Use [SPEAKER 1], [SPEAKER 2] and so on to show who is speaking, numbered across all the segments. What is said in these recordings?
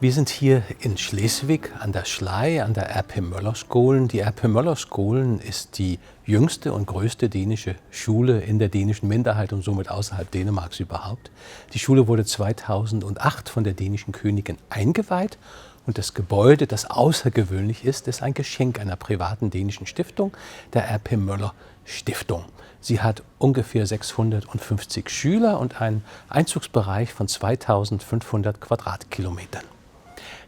[SPEAKER 1] Wir sind hier in Schleswig an der Schlei, an der R.P. Møller-Skolen. Die R.P. Møller-Skolen ist die jüngste und größte dänische Schule in der dänischen Minderheit und somit außerhalb Dänemarks überhaupt. Die Schule wurde 2008 von der dänischen Königin eingeweiht. Und das Gebäude, das außergewöhnlich ist ein Geschenk einer privaten dänischen Stiftung, der R.P. Møller Stiftung. Sie hat ungefähr 650 Schüler und einen Einzugsbereich von 2500 Quadratkilometern.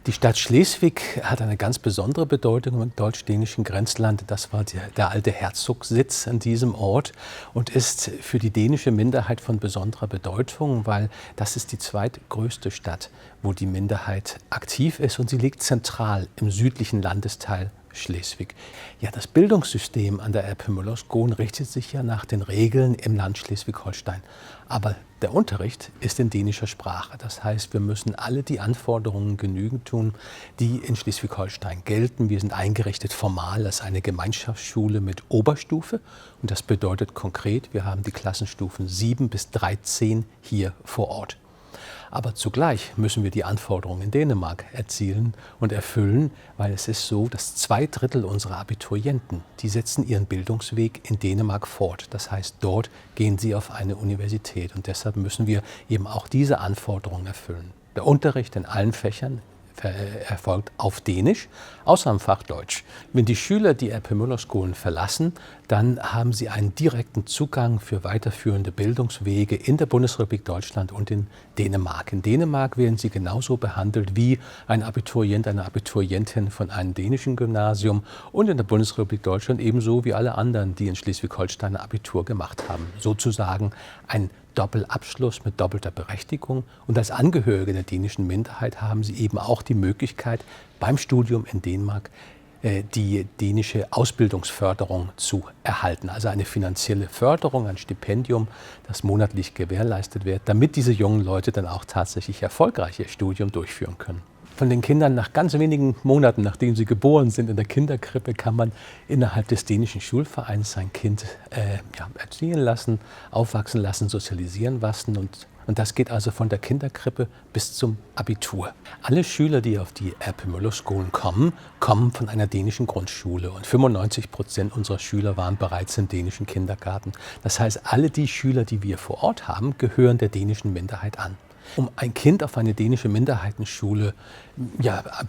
[SPEAKER 1] Die Stadt Schleswig hat eine ganz besondere Bedeutung im deutsch-dänischen Grenzland. Das war der alte Herzogssitz an diesem Ort und ist für die dänische Minderheit von besonderer Bedeutung, weil das ist die zweitgrößte Stadt, wo die Minderheit aktiv ist und sie liegt zentral im südlichen Landesteil Schleswig. Ja, das Bildungssystem an der R.P. Møller-Skolen richtet sich ja nach den Regeln im Land Schleswig-Holstein. Aber der Unterricht ist in dänischer Sprache. Das heißt, wir müssen alle die Anforderungen Genüge tun, die in Schleswig-Holstein gelten. Wir sind eingerichtet formal als eine Gemeinschaftsschule mit Oberstufe. Und das bedeutet konkret, wir haben die Klassenstufen 7 bis 13 hier vor Ort. Aber zugleich müssen wir die Anforderungen in Dänemark erzielen und erfüllen, weil es ist so, dass 2/3 unserer Abiturienten, die setzen ihren Bildungsweg in Dänemark fort. Das heißt, dort gehen sie auf eine Universität und deshalb müssen wir eben auch diese Anforderungen erfüllen. Der Unterricht in allen Fächern erfolgt auf Dänisch, außer im Fach Deutsch. Wenn die Schüler die R.P. Møller-Skolen verlassen, dann haben sie einen direkten Zugang für weiterführende Bildungswege in der Bundesrepublik Deutschland und in Dänemark. In Dänemark werden sie genauso behandelt wie ein Abiturient, eine Abiturientin von einem dänischen Gymnasium und in der Bundesrepublik Deutschland ebenso wie alle anderen, die in Schleswig-Holstein ein Abitur gemacht haben. Sozusagen ein Doppelabschluss mit doppelter Berechtigung. Und als Angehörige der dänischen Minderheit haben sie eben auch die Möglichkeit, beim Studium in Dänemark die dänische Ausbildungsförderung zu erhalten. Also eine finanzielle Förderung, ein Stipendium, das monatlich gewährleistet wird, damit diese jungen Leute dann auch tatsächlich erfolgreich ihr Studium durchführen können. Von den Kindern nach ganz wenigen Monaten, nachdem sie geboren sind in der Kinderkrippe, kann man innerhalb des dänischen Schulvereins sein Kind erziehen lassen, aufwachsen lassen, sozialisieren lassen. Und das geht also von der Kinderkrippe bis zum Abitur. Alle Schüler, die auf die R.P. Møller-Skolen kommen, kommen von einer dänischen Grundschule. Und 95% unserer Schüler waren bereits im dänischen Kindergarten. Das heißt, alle die Schüler, die wir vor Ort haben, gehören der dänischen Minderheit an. Um ein Kind auf eine dänische Minderheitenschule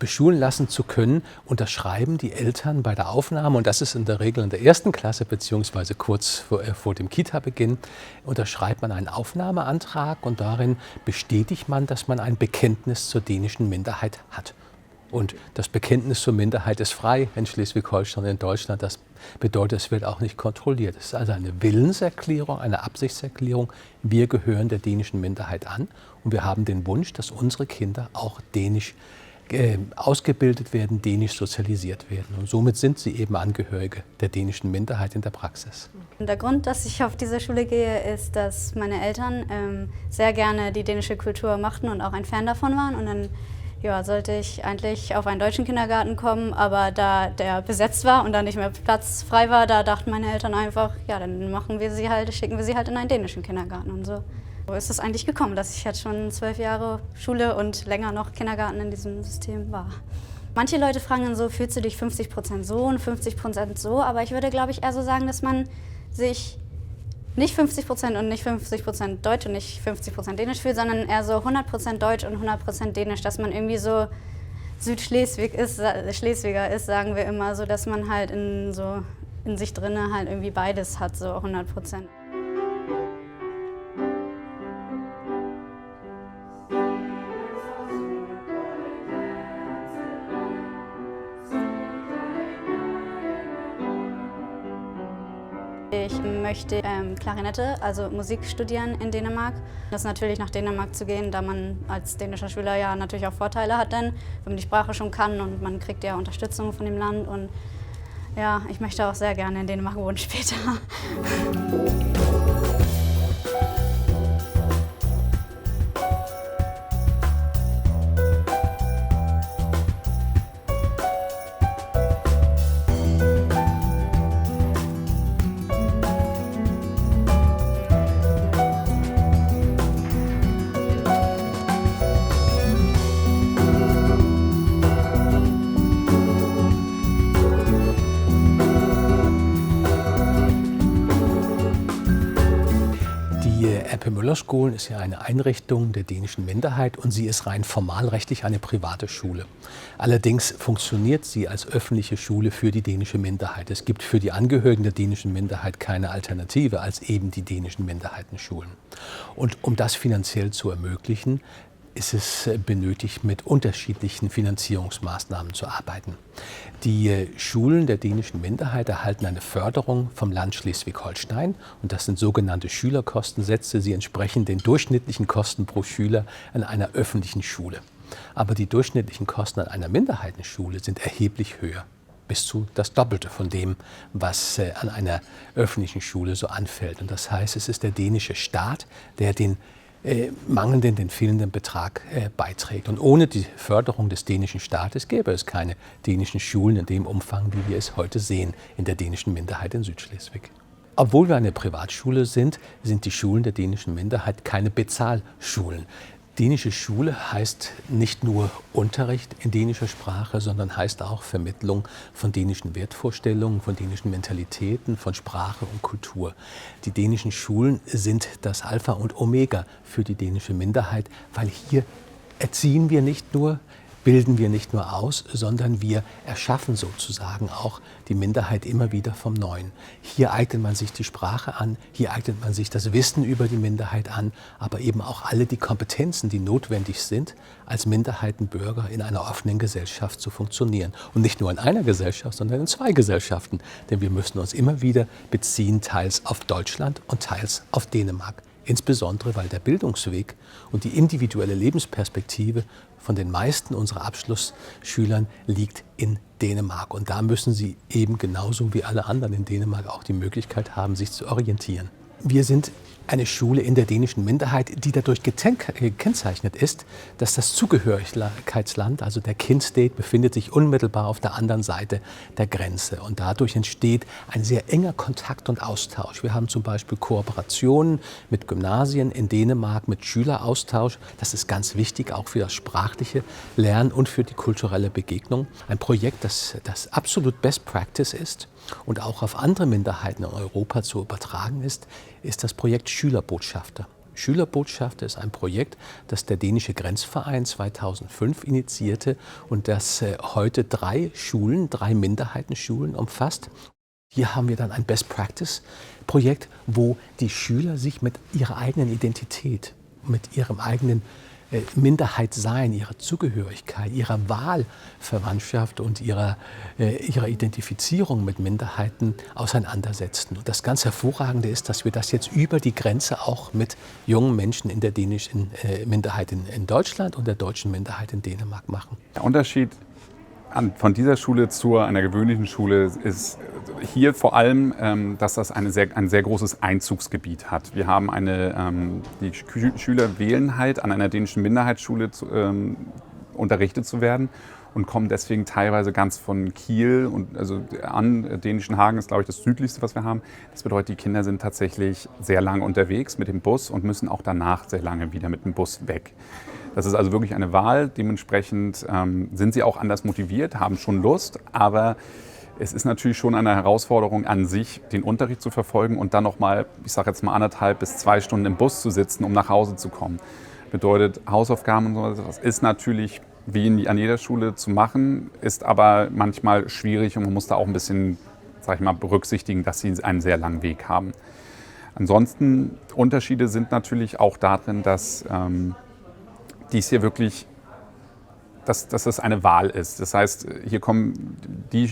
[SPEAKER 1] beschulen lassen zu können, unterschreiben die Eltern bei der Aufnahme, und das ist in der Regel in der 1. Klasse bzw. kurz vor dem Kita-Beginn, unterschreibt man einen Aufnahmeantrag und darin bestätigt man, dass man ein Bekenntnis zur dänischen Minderheit hat. Und das Bekenntnis zur Minderheit ist frei in Schleswig-Holstein und in Deutschland. Das bedeutet, es wird auch nicht kontrolliert. Es ist also eine Willenserklärung, eine Absichtserklärung. Wir gehören der dänischen Minderheit an und wir haben den Wunsch, dass unsere Kinder auch dänisch ausgebildet werden, dänisch sozialisiert werden. Und somit sind sie eben Angehörige der dänischen Minderheit in der Praxis.
[SPEAKER 2] Der Grund, dass ich auf diese Schule gehe, ist, dass meine Eltern sehr gerne die dänische Kultur machten und auch ein Fan davon waren. Und dann sollte ich eigentlich auf einen deutschen Kindergarten kommen, aber da der besetzt war und da nicht mehr Platz frei war, da dachten meine Eltern einfach, ja, dann schicken wir sie halt in einen dänischen Kindergarten und so. So ist es eigentlich gekommen, dass ich jetzt schon 12 Jahre Schule und länger noch Kindergarten in diesem System war. Manche Leute fragen dann so, fühlst du dich 50% so und 50% so, aber ich würde, glaube ich, eher so sagen, dass man sich nicht 50% und nicht 50% Deutsch und nicht 50% Dänisch fühlt, sondern eher so 100% Deutsch und 100% Dänisch, dass man irgendwie so Schleswiger ist, sagen wir immer, so dass man halt in sich drinne halt irgendwie beides hat, so 100%. Ich möchte Klarinette, also Musik studieren in Dänemark. Das ist natürlich nach Dänemark zu gehen, da man als dänischer Schüler ja natürlich auch Vorteile hat, denn wenn man die Sprache schon kann und man kriegt ja Unterstützung von dem Land. Und ja, ich möchte auch sehr gerne in Dänemark wohnen später.
[SPEAKER 1] Die Erpe-Möller-Schulen ist ja eine Einrichtung der dänischen Minderheit und sie ist rein formalrechtlich eine private Schule. Allerdings funktioniert sie als öffentliche Schule für die dänische Minderheit. Es gibt für die Angehörigen der dänischen Minderheit keine Alternative als eben die dänischen Minderheitenschulen. Und um das finanziell zu ermöglichen, ist es benötigt, mit unterschiedlichen Finanzierungsmaßnahmen zu arbeiten. Die Schulen der dänischen Minderheit erhalten eine Förderung vom Land Schleswig-Holstein und das sind sogenannte Schülerkostensätze. Sie entsprechen den durchschnittlichen Kosten pro Schüler an einer öffentlichen Schule. Aber die durchschnittlichen Kosten an einer Minderheitenschule sind erheblich höher. Bis zu das Doppelte von dem, was an einer öffentlichen Schule so anfällt. Und das heißt, es ist der dänische Staat, der den fehlenden Betrag beiträgt. Und ohne die Förderung des dänischen Staates gäbe es keine dänischen Schulen in dem Umfang, wie wir es heute sehen, in der dänischen Minderheit in Südschleswig. Obwohl wir eine Privatschule sind, sind die Schulen der dänischen Minderheit keine Bezahlschulen. Dänische Schule heißt nicht nur Unterricht in dänischer Sprache, sondern heißt auch Vermittlung von dänischen Wertvorstellungen, von dänischen Mentalitäten, von Sprache und Kultur. Die dänischen Schulen sind das Alpha und Omega für die dänische Minderheit, weil hier erziehen wir nicht nur, bilden wir nicht nur aus, sondern wir erschaffen sozusagen auch die Minderheit immer wieder vom Neuen. Hier eignet man sich die Sprache an, hier eignet man sich das Wissen über die Minderheit an, aber eben auch alle die Kompetenzen, die notwendig sind, als Minderheitenbürger in einer offenen Gesellschaft zu funktionieren. Und nicht nur in einer Gesellschaft, sondern in zwei Gesellschaften. Denn wir müssen uns immer wieder beziehen, teils auf Deutschland und teils auf Dänemark. Insbesondere, weil der Bildungsweg und die individuelle Lebensperspektive von den meisten unserer Abschlussschülern liegt in Dänemark. Und da müssen sie eben genauso wie alle anderen in Dänemark auch die Möglichkeit haben, sich zu orientieren. Wir sind eine Schule in der dänischen Minderheit, die dadurch gekennzeichnet ist, dass das Zugehörigkeitsland, also der Kind-State, befindet sich unmittelbar auf der anderen Seite der Grenze. Und dadurch entsteht ein sehr enger Kontakt und Austausch. Wir haben zum Beispiel Kooperationen mit Gymnasien in Dänemark, mit Schüleraustausch. Das ist ganz wichtig, auch für das sprachliche Lernen und für die kulturelle Begegnung. Ein Projekt, das absolut Best Practice ist und auch auf andere Minderheiten in Europa zu übertragen ist das Projekt Schülerbotschafter. Schülerbotschafter ist ein Projekt, das der dänische Grenzverein 2005 initiierte und das heute 3 Minderheitenschulen umfasst. Hier haben wir dann ein Best-Practice-Projekt, wo die Schüler sich mit ihrer eigenen Identität, mit ihrem eigenen Minderheitsein, ihrer Zugehörigkeit, ihrer Wahlverwandtschaft und ihrer Identifizierung mit Minderheiten auseinandersetzen. Und das ganz Hervorragende ist, dass wir das jetzt über die Grenze auch mit jungen Menschen in der dänischen Minderheit in Deutschland und der deutschen Minderheit in Dänemark machen.
[SPEAKER 3] Der Unterschied von dieser Schule zu einer gewöhnlichen Schule ist hier vor allem, dass das ein sehr großes Einzugsgebiet hat. Wir haben die Schüler wählen halt, an einer dänischen Minderheitsschule unterrichtet zu werden und kommen deswegen teilweise ganz von Kiel und also an. Dänischen Hagen ist, glaube ich, das südlichste, was wir haben. Das bedeutet, die Kinder sind tatsächlich sehr lange unterwegs mit dem Bus und müssen auch danach sehr lange wieder mit dem Bus weg. Das ist also wirklich eine Wahl. Dementsprechend sind sie auch anders motiviert, haben schon Lust, aber es ist natürlich schon eine Herausforderung an sich, den Unterricht zu verfolgen und dann nochmal, ich sage jetzt mal 1,5 bis 2 Stunden im Bus zu sitzen, um nach Hause zu kommen. Bedeutet, Hausaufgaben und so, das ist natürlich wie an jeder Schule zu machen, ist aber manchmal schwierig und man muss da auch ein bisschen, sag ich mal, berücksichtigen, dass sie einen sehr langen Weg haben. Ansonsten, Unterschiede sind natürlich auch darin, dass dies hier wirklich, dass das eine Wahl ist. Das heißt, hier kommen die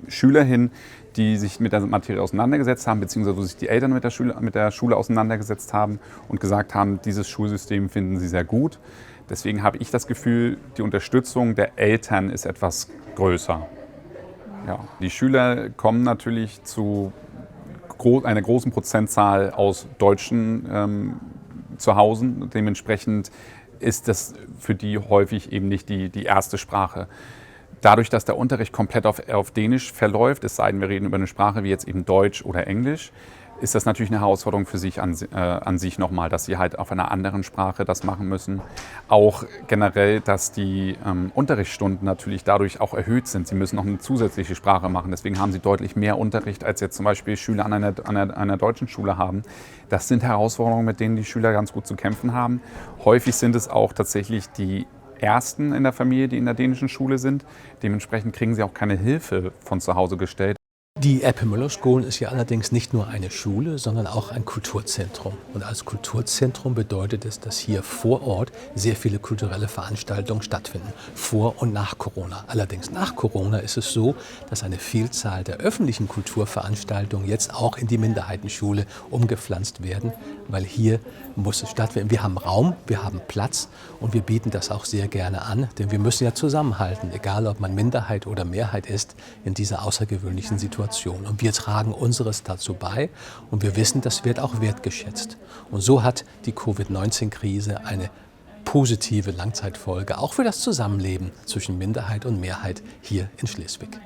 [SPEAKER 3] Schüler hin, die sich mit der Materie auseinandergesetzt haben, beziehungsweise wo sich die Eltern mit der Schule auseinandergesetzt haben und gesagt haben, dieses Schulsystem finden sie sehr gut. Deswegen habe ich das Gefühl, die Unterstützung der Eltern ist etwas größer. Ja. Die Schüler kommen natürlich zu einer großen Prozentzahl aus deutschen Zuhause. Dementsprechend ist das für die häufig eben nicht die erste Sprache. Dadurch, dass der Unterricht komplett auf Dänisch verläuft, es sei denn, wir reden über eine Sprache wie jetzt eben Deutsch oder Englisch, ist das natürlich eine Herausforderung für sich an sich nochmal, dass sie halt auf einer anderen Sprache das machen müssen. Auch generell, dass die Unterrichtsstunden natürlich dadurch auch erhöht sind. Sie müssen noch eine zusätzliche Sprache machen. Deswegen haben sie deutlich mehr Unterricht, als jetzt zum Beispiel Schüler an einer deutschen Schule haben. Das sind Herausforderungen, mit denen die Schüler ganz gut zu kämpfen haben. Häufig sind es auch tatsächlich die Ersten in der Familie, die in der dänischen Schule sind. Dementsprechend kriegen sie auch keine Hilfe von zu Hause gestellt.
[SPEAKER 1] Die Erpe-Möller-Skolen ist ja allerdings nicht nur eine Schule, sondern auch ein Kulturzentrum. Und als Kulturzentrum bedeutet es, dass hier vor Ort sehr viele kulturelle Veranstaltungen stattfinden, vor und nach Corona. Allerdings nach Corona ist es so, dass eine Vielzahl der öffentlichen Kulturveranstaltungen jetzt auch in die Minderheitenschule umgepflanzt werden, weil hier muss es stattfinden. Wir haben Raum, wir haben Platz und wir bieten das auch sehr gerne an, denn wir müssen ja zusammenhalten, egal ob man Minderheit oder Mehrheit ist in dieser außergewöhnlichen Situation. Und wir tragen unseres dazu bei und wir wissen, das wird auch wertgeschätzt. Und so hat die Covid-19-Krise eine positive Langzeitfolge, auch für das Zusammenleben zwischen Minderheit und Mehrheit hier in Schleswig.